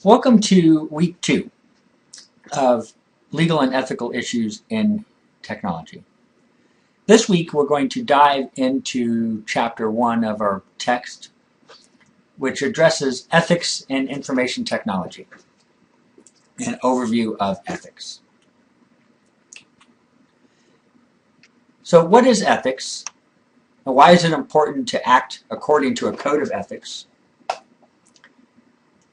Welcome to week 2 of legal and ethical issues in technology. This week we're going to dive into chapter 1 of our text, which addresses ethics in information technology, an overview of ethics. So what is ethics? And why is it important to act according to a code of ethics?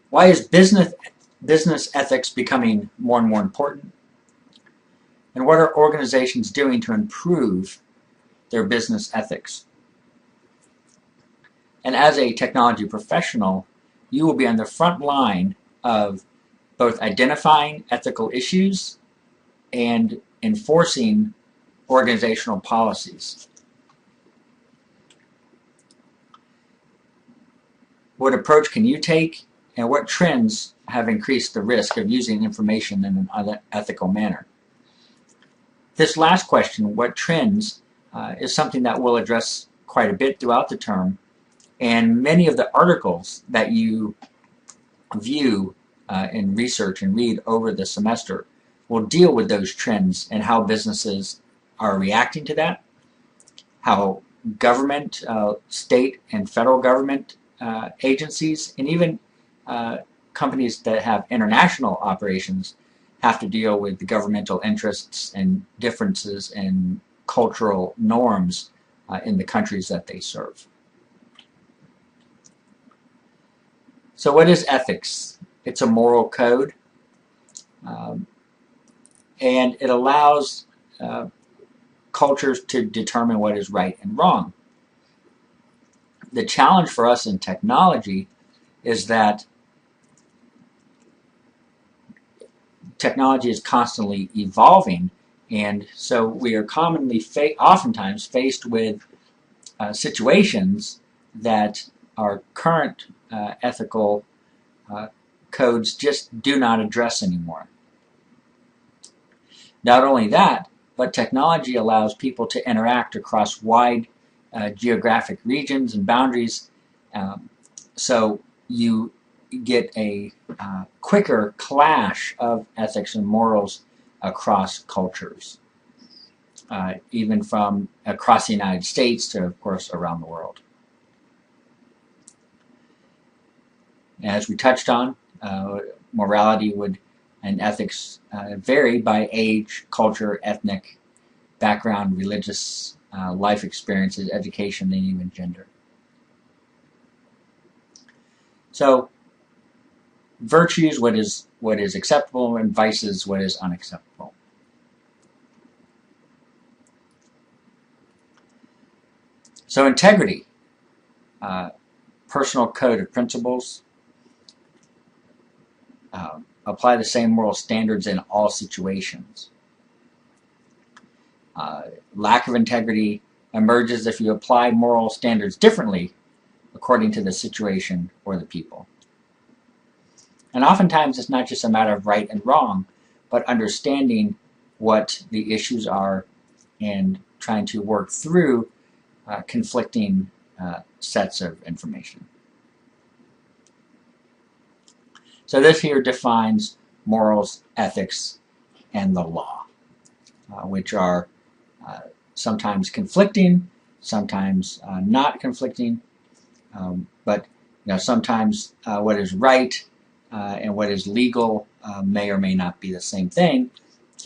Why is business ethics becoming more and more important? And what are organizations doing to improve their business ethics? And as a technology professional, you will be on the front line of both identifying ethical issues and enforcing organizational policies. What approach can you take, and what trends have increased the risk of using information in an unethical manner? This last question, what trends, is something that we'll address quite a bit throughout the term, and many of the articles that you view and research and read over the semester will deal with those trends and how businesses are reacting to that, how government, state and federal government agencies, and even companies that have international operations have to deal with the governmental interests and differences in cultural norms in the countries that they serve. So what is ethics? It's a moral code, and it allows cultures to determine what is right and wrong. The challenge for us in technology is that technology is constantly evolving, and so we are oftentimes faced with situations that our current ethical codes just do not address anymore. Not only that, but technology allows people to interact across wide geographic regions and boundaries, so you get a quicker clash of ethics and morals across cultures, even from across the United States to, of course, around the world. As we touched on, morality and ethics vary by age, culture, ethnic background, religious life experiences, education, and even gender. So virtues, what is acceptable, and vices, what is unacceptable. So integrity, personal code of principles, apply the same moral standards in all situations. Lack of integrity emerges if you apply moral standards differently according to the situation or the people. And oftentimes it's not just a matter of right and wrong, but understanding what the issues are and trying to work through conflicting sets of information. So this here defines morals, ethics, and the law, which are sometimes conflicting, sometimes not conflicting, but sometimes what is right and what is legal may or may not be the same thing,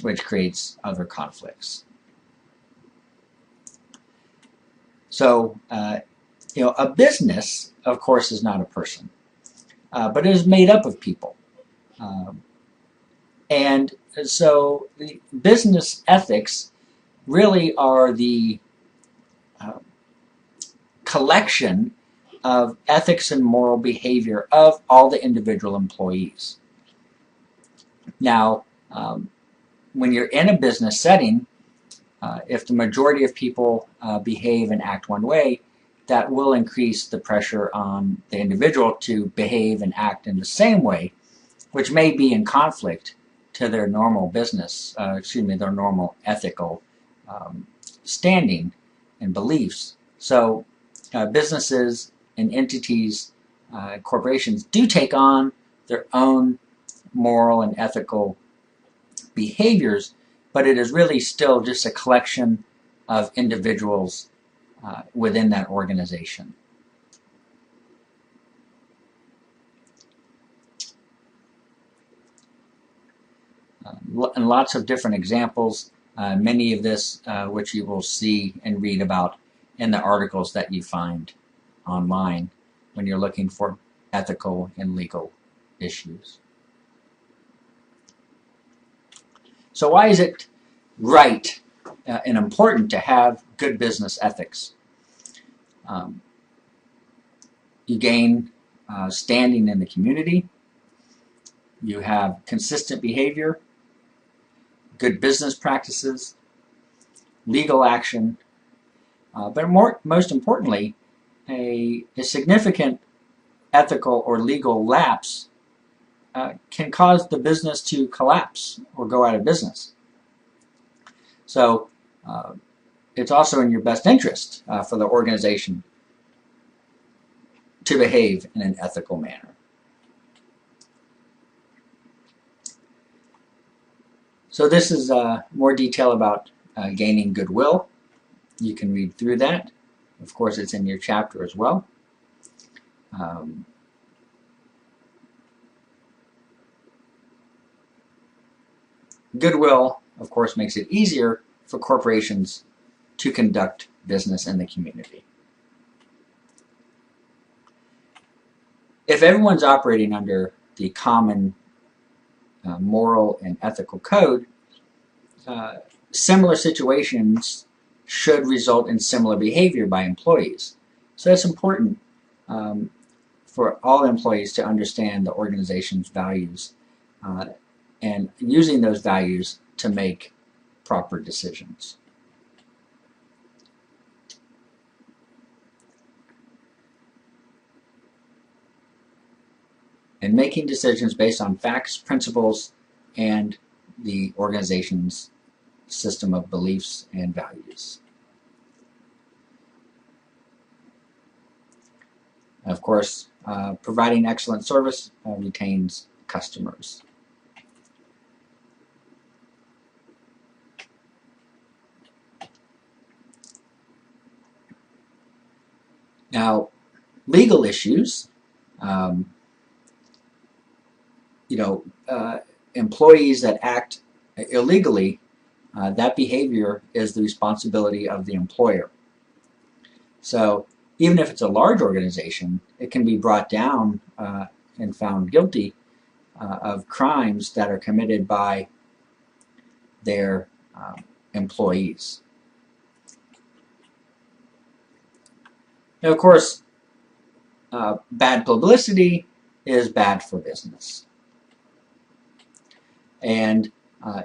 which creates other conflicts. So, a business, of course, is not a person, but it is made up of people. And so the business ethics really are the collection of ethics and moral behavior of all the individual employees. Now, when you're in a business setting, if the majority of people behave and act one way, that will increase the pressure on the individual to behave and act in the same way, which may be in conflict to their normal their normal ethical standing and beliefs. So businesses and entities, corporations do take on their own moral and ethical behaviors, but it is really still just a collection of individuals within that organization. And lots of different examples, many of this which you will see and read about in the articles that you find online when you're looking for ethical and legal issues. So why is it right and important to have good business ethics? You gain standing in the community. You have consistent behavior, good business practices, legal action, but most importantly, a significant ethical or legal lapse can cause the business to collapse or go out of business. So it's also in your best interest for the organization to behave in an ethical manner. So this is more detail about gaining goodwill. You can read through that. Of course, it's in your chapter as well. Goodwill, of course, makes it easier for corporations to conduct business in the community. If everyone's operating under the common moral and ethical code, similar situations should result in similar behavior by employees. So it's important for all employees to understand the organization's values and using those values to make proper decisions. And making decisions based on facts, principles, and the organization's system of beliefs and values. Of course, providing excellent service retains customers. Now, legal issues, employees that act illegally, that behavior is the responsibility of the employer. So even if it's a large organization, it can be brought down and found guilty of crimes that are committed by their employees. Now, of course, bad publicity is bad for business. And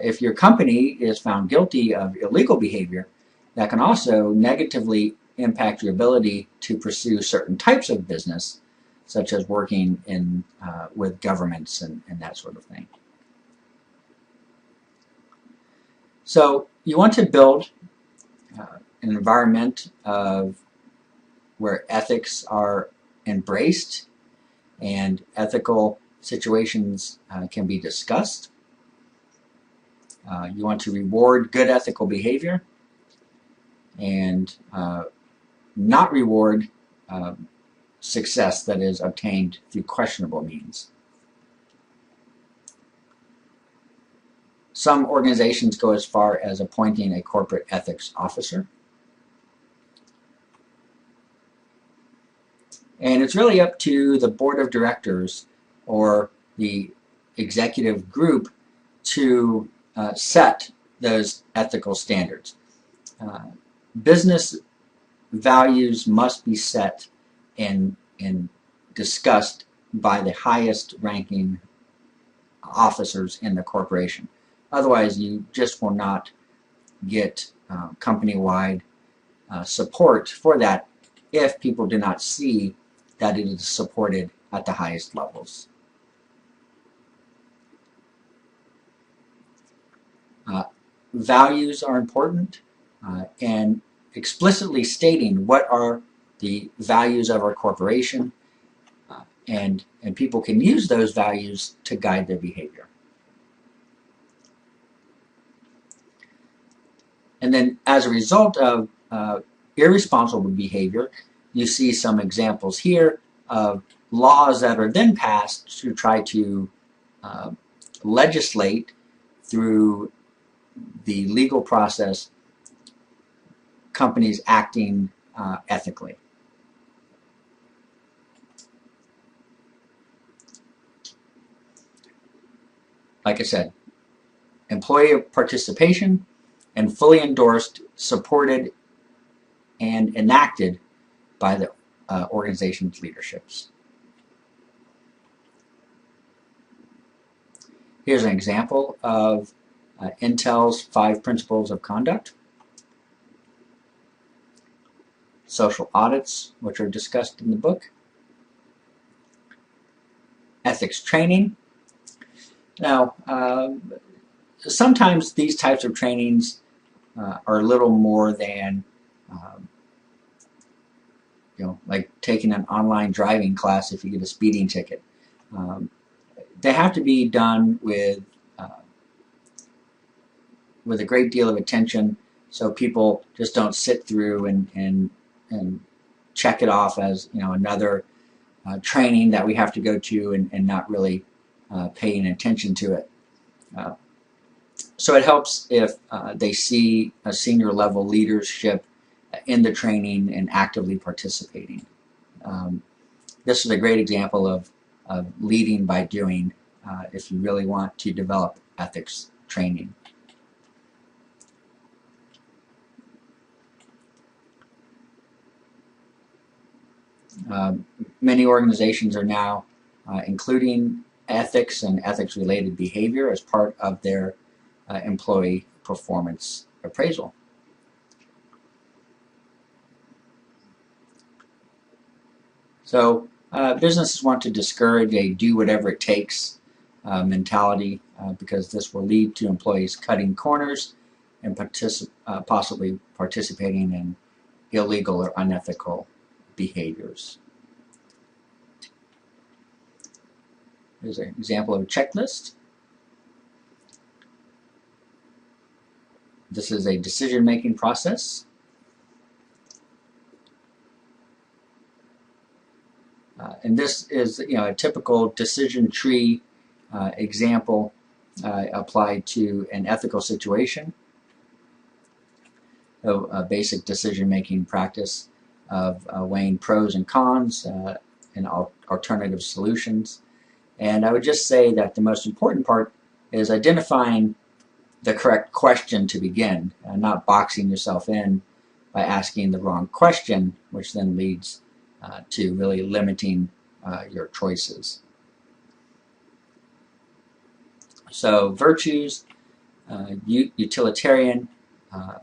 if your company is found guilty of illegal behavior, that can also negatively impact your ability to pursue certain types of business, such as working in with governments and that sort of thing. So you want to build an environment where ethics are embraced and ethical situations can be discussed. You want to reward good ethical behavior and not reward success that is obtained through questionable means. Some organizations go as far as appointing a corporate ethics officer. And it's really up to the board of directors or the executive group to set those ethical standards. Business values must be set and discussed by the highest ranking officers in the corporation. Otherwise, you just will not get company-wide support for that if people do not see that it is supported at the highest levels. Values are important, and explicitly stating what are the values of our corporation and people can use those values to guide their behavior. And then as a result of irresponsible behavior, you see some examples here of laws that are then passed to try to legislate through the legal process companies acting ethically. Like I said, employee participation and fully endorsed, supported, and enacted by the organization's leaderships. Here's an example of Intel's 5 principles of conduct. Social audits, which are discussed in the book. Ethics training. Now, sometimes these types of trainings are a little more than, like taking an online driving class if you get a speeding ticket. They have to be done with a great deal of attention, so people just don't sit through and check it off as another training that we have to go to and not really paying attention to it. So it helps if they see a senior level leadership in the training and actively participating. This is a great example of leading by doing if you really want to develop ethics training. Many organizations are now including ethics and ethics-related behavior as part of their employee performance appraisal. So businesses want to discourage a do whatever it takes mentality because this will lead to employees cutting corners and possibly participating in illegal or unethical behaviors. Here's an example of a checklist. This is a decision-making process. And this is a typical decision tree example applied to an ethical situation. So a basic decision-making practice of weighing pros and cons and alternative solutions. And I would just say that the most important part is identifying the correct question to begin, and not boxing yourself in by asking the wrong question, which then leads to really limiting your choices. So virtues, utilitarian,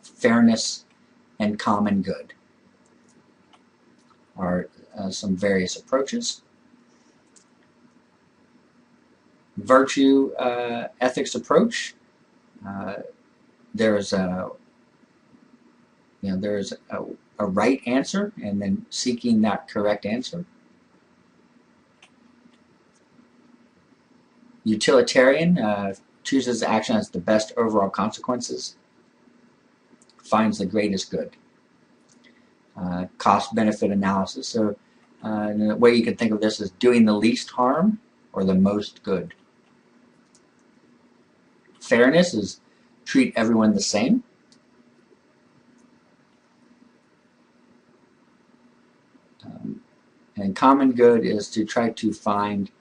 fairness, and common good are some various approaches. Virtue ethics approach. There's a right answer, and then seeking that correct answer. Utilitarian chooses action as the best overall consequences, finds the greatest good. Cost-benefit analysis. So the way you can think of this is doing the least harm or the most good. Fairness is treat everyone the same. And common good is to try to find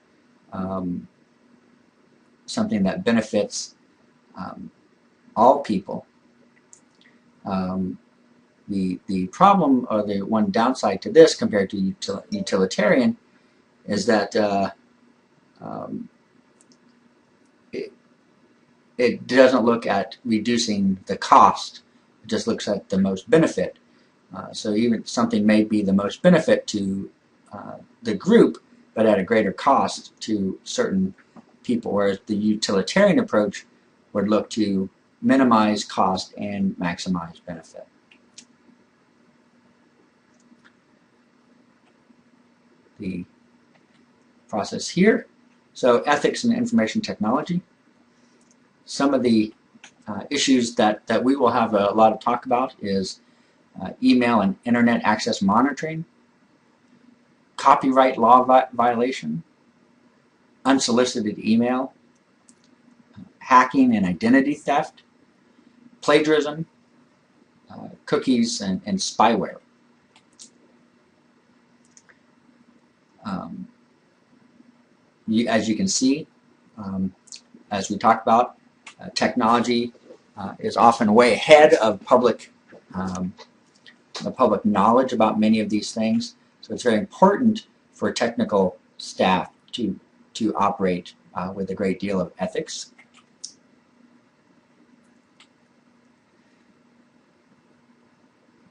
something that benefits all people. The problem, or the one downside to this compared to utilitarian, is that it doesn't look at reducing the cost, it just looks at the most benefit. So even something may be the most benefit to the group, but at a greater cost to certain people, whereas the utilitarian approach would look to minimize cost and maximize benefit. The process here. So ethics in information technology. Some of the issues that we will have a lot of talk about is email and internet access monitoring, copyright law violation, unsolicited email, hacking and identity theft, plagiarism, cookies, and spyware. As you can see, as we talked about, technology is often way ahead of the public knowledge about many of these things. So it's very important for technical staff to operate with a great deal of ethics.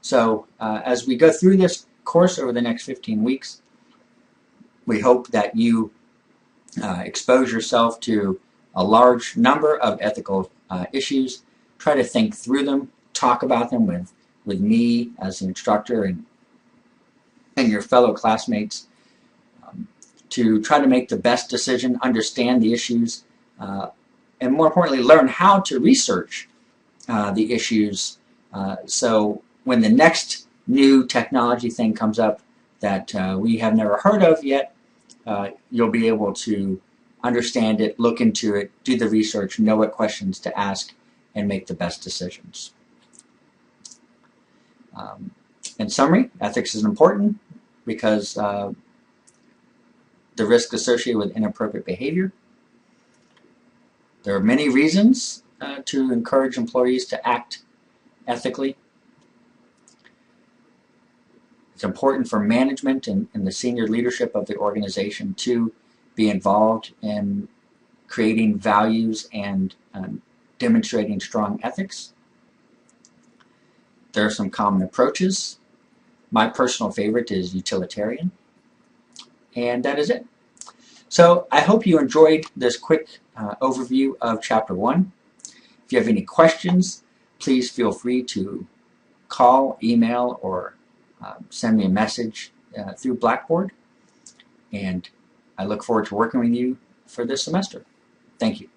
So as we go through this course over the next 15 weeks, we hope that you expose yourself to a large number of ethical issues. Try to think through them, talk about them with me as an instructor and your fellow classmates to try to make the best decision, understand the issues, and more importantly, learn how to research the issues so when the next new technology thing comes up that we have never heard of yet, you'll be able to understand it, look into it, do the research, know what questions to ask, and make the best decisions. In summary, ethics is important because the risk associated with inappropriate behavior. There are many reasons to encourage employees to act ethically. It's important for management and the senior leadership of the organization to be involved in creating values and demonstrating strong ethics. There are some common approaches. My personal favorite is utilitarian. And that is it. So I hope you enjoyed this quick overview of Chapter 1. If you have any questions, please feel free to call, email, or send me a message through Blackboard. And I look forward to working with you for this semester. Thank you.